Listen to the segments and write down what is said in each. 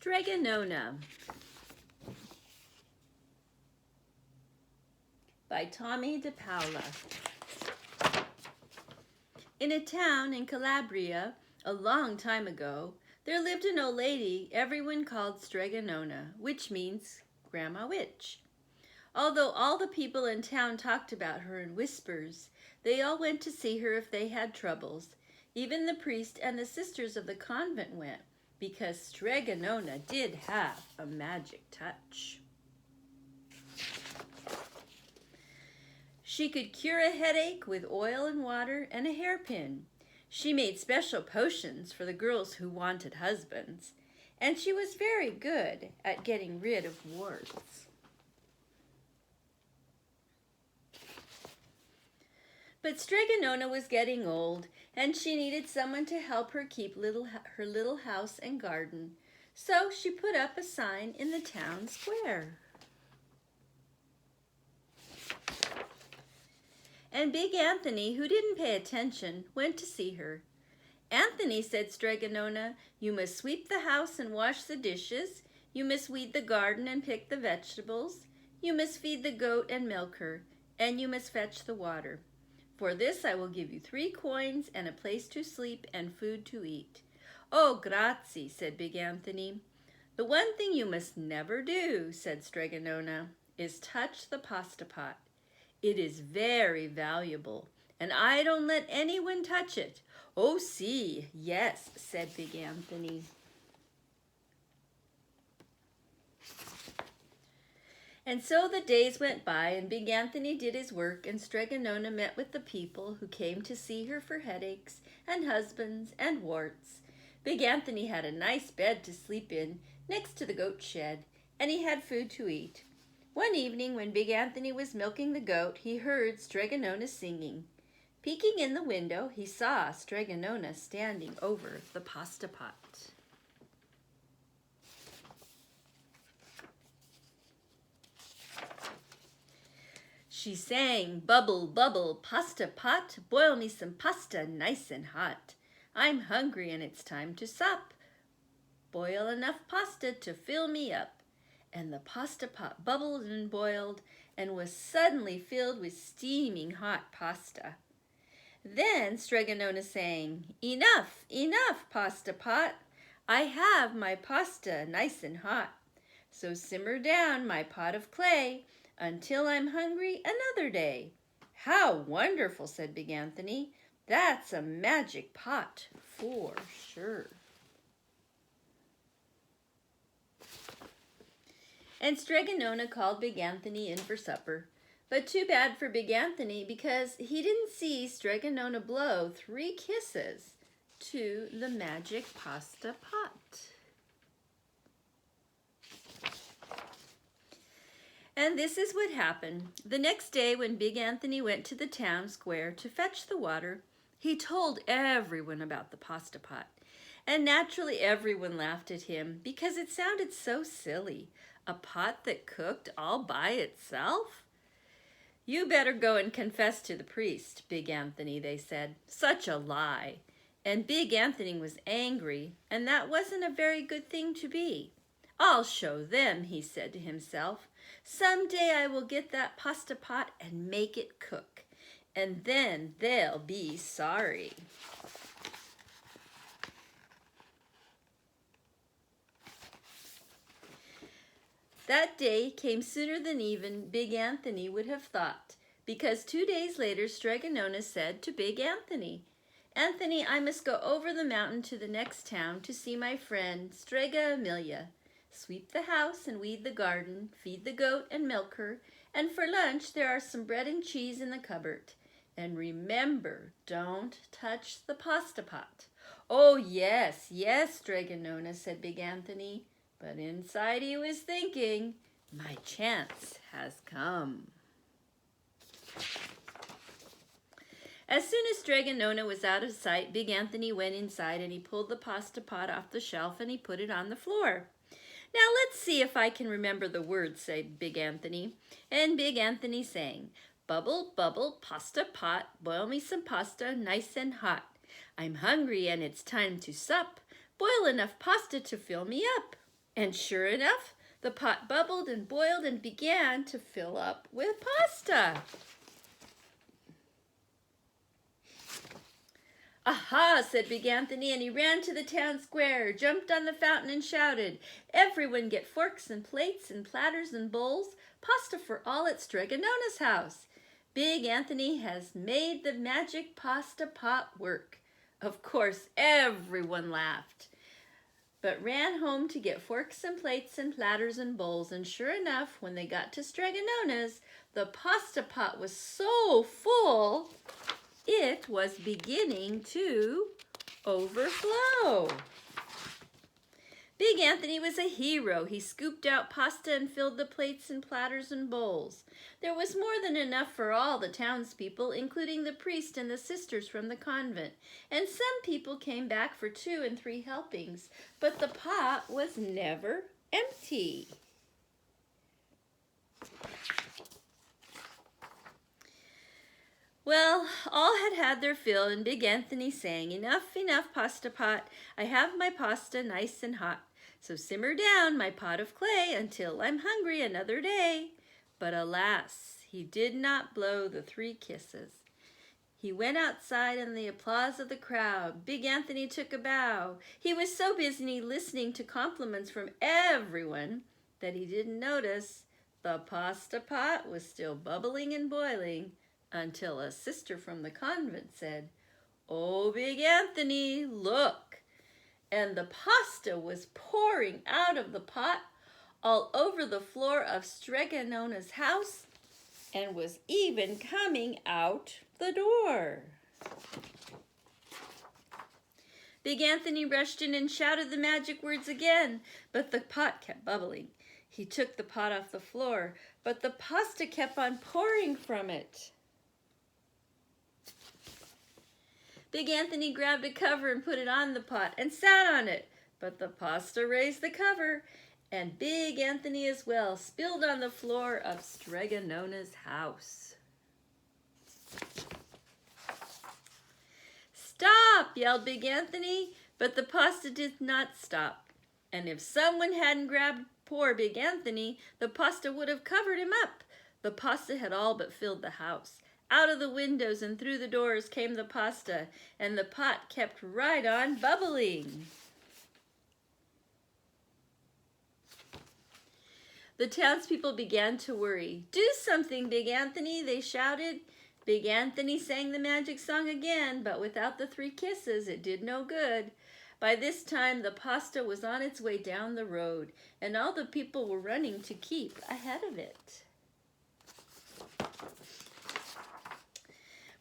Strega Nona by Tomie de Paola. In a town in Calabria, a long time ago, there lived an old lady everyone called Strega Nona, which means Grandma Witch. Although all the people in town talked about her in whispers, they all went to see her if they had troubles. Even the priest and the sisters of the convent went, because Strega Nona did have a magic touch. She could cure a headache with oil and water and a hairpin. She made special potions for the girls who wanted husbands, and she was very good at getting rid of warts. But Strega Nona was getting old, and she needed someone to help her keep her little house and garden. So she put up a sign in the town square. And Big Anthony, who didn't pay attention, went to see her. "Anthony," said Strega Nona, "you must sweep the house and wash the dishes. You must weed the garden and pick the vegetables. You must feed the goat and milk her, and you must fetch the water. For this I will give you 3 coins and a place to sleep and food to eat." "Oh, grazie," said Big Anthony. "The one thing you must never do," said Strega Nona, "is touch the pasta pot. It is very valuable, and I don't let anyone touch it." "Oh, si, yes," said Big Anthony. And so the days went by, and Big Anthony did his work, and Strega Nona met with the people who came to see her for headaches and husbands and warts. Big Anthony had a nice bed to sleep in next to the goat shed, and he had food to eat. One evening when Big Anthony was milking the goat, he heard Strega Nona singing. Peeking in the window, he saw Strega Nona standing over the pasta pot. She sang, "Bubble, bubble, pasta pot, boil me some pasta nice and hot. I'm hungry and it's time to sup. Boil enough pasta to fill me up." And the pasta pot bubbled and boiled and was suddenly filled with steaming hot pasta. Then Strega Nona sang, "Enough, enough, pasta pot. I have my pasta nice and hot. So simmer down my pot of clay until I'm hungry another day." "How wonderful," said Big Anthony. "That's a magic pot for sure." And Strega Nona called Big Anthony in for supper. But too bad for Big Anthony, because he didn't see Strega Nona blow 3 kisses to the magic pasta pot. And this is what happened. The next day when Big Anthony went to the town square to fetch the water, he told everyone about the pasta pot. And naturally everyone laughed at him because it sounded so silly. A pot that cooked all by itself? "You better go and confess to the priest, Big Anthony," they said. "Such a lie." And Big Anthony was angry, and that wasn't a very good thing to be. "I'll show them," he said to himself. "Someday I will get that pasta pot and make it cook, and then they'll be sorry." That day came sooner than even Big Anthony would have thought, because 2 days later Strega Nona said to Big Anthony, "Anthony, I must go over the mountain to the next town to see my friend Strega Amelia. Sweep the house and weed the garden, feed the goat and milk her, and for lunch there are some bread and cheese in the cupboard. And remember, don't touch the pasta pot." "Oh, yes, yes, Strega Nona," said Big Anthony. But inside he was thinking, "My chance has come." As soon as Strega Nona was out of sight, Big Anthony went inside and he pulled the pasta pot off the shelf and he put it on the floor. "Now let's see if I can remember the words," said Big Anthony. And Big Anthony sang, "Bubble, bubble, pasta pot, boil me some pasta nice and hot. I'm hungry and it's time to sup. Boil enough pasta to fill me up." And sure enough, the pot bubbled and boiled and began to fill up with pasta. "Aha," said Big Anthony, and he ran to the town square, jumped on the fountain and shouted, "Everyone get forks and plates and platters and bowls, pasta for all at Strega Nona's house. Big Anthony has made the magic pasta pot work." Of course, everyone laughed, but ran home to get forks and plates and platters and bowls, and sure enough, when they got to Strega Nona's, the pasta pot was so full it was beginning to overflow. Big Anthony was a hero. He scooped out pasta and filled the plates and platters and bowls. There was more than enough for all the townspeople, including the priest and the sisters from the convent. And some people came back for 2 and 3 helpings, but the pot was never empty. Well, all had had their fill, and Big Anthony sang, "Enough, enough, pasta pot. I have my pasta nice and hot. So simmer down, my pot of clay, until I'm hungry another day." But alas, he did not blow the 3 kisses. He went outside in the applause of the crowd. Big Anthony took a bow. He was so busy listening to compliments from everyone that he didn't notice the pasta pot was still bubbling and boiling, until a sister from the convent said, "Oh, Big Anthony, look." And the pasta was pouring out of the pot all over the floor of Strega Nona's house and was even coming out the door. Big Anthony rushed in and shouted the magic words again, but the pot kept bubbling. He took the pot off the floor, but the pasta kept on pouring from it. Big Anthony grabbed a cover and put it on the pot and sat on it, but the pasta raised the cover, and Big Anthony as well spilled on the floor of Strega Nona's house. "Stop!" yelled Big Anthony, but the pasta did not stop. And if someone hadn't grabbed poor Big Anthony, the pasta would have covered him up. The pasta had all but filled the house. Out of the windows and through the doors came the pasta, and the pot kept right on bubbling. The townspeople began to worry. "Do something, Big Anthony," they shouted. Big Anthony sang the magic song again, but without the 3 kisses, it did no good. By this time, the pasta was on its way down the road, and all the people were running to keep ahead of it.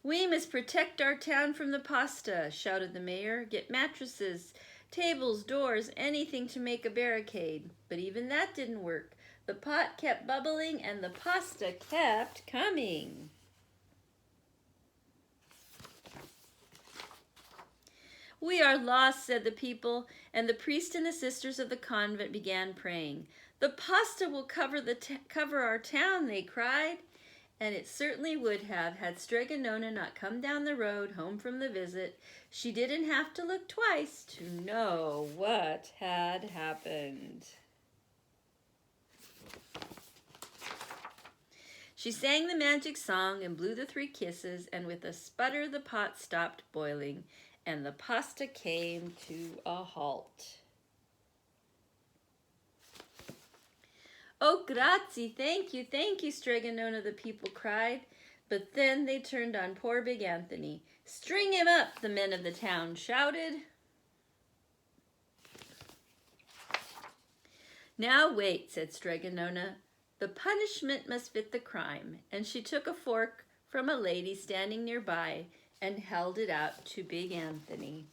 "We must protect our town from the pasta," shouted the mayor. "Get mattresses, tables, doors, anything to make a barricade." But even that didn't work. The pot kept bubbling and the pasta kept coming. "We are lost," said the people, and the priest and the sisters of the convent began praying. "The pasta will cover our town," they cried. And it certainly would have had Strega Nona not come down the road home from the visit. She didn't have to look twice to know what had happened. She sang the magic song and blew the 3 kisses, and with a sputter the pot stopped boiling, and the pasta came to a halt. "Oh, grazie, thank you, Strega Nona," the people cried. But then they turned on poor Big Anthony. "String him up," the men of the town shouted. "Now wait," said Strega Nona. "The punishment must fit the crime." And she took a fork from a lady standing nearby and held it out to Big Anthony.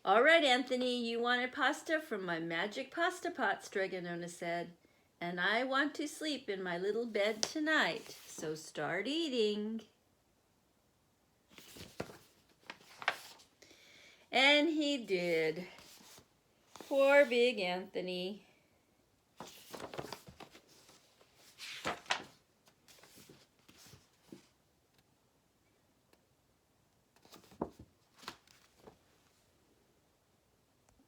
"All right, Anthony, you wanted pasta from my magic pasta pot," Strega Nona said. "And I want to sleep in my little bed tonight, so start eating." And he did. Poor Big Anthony.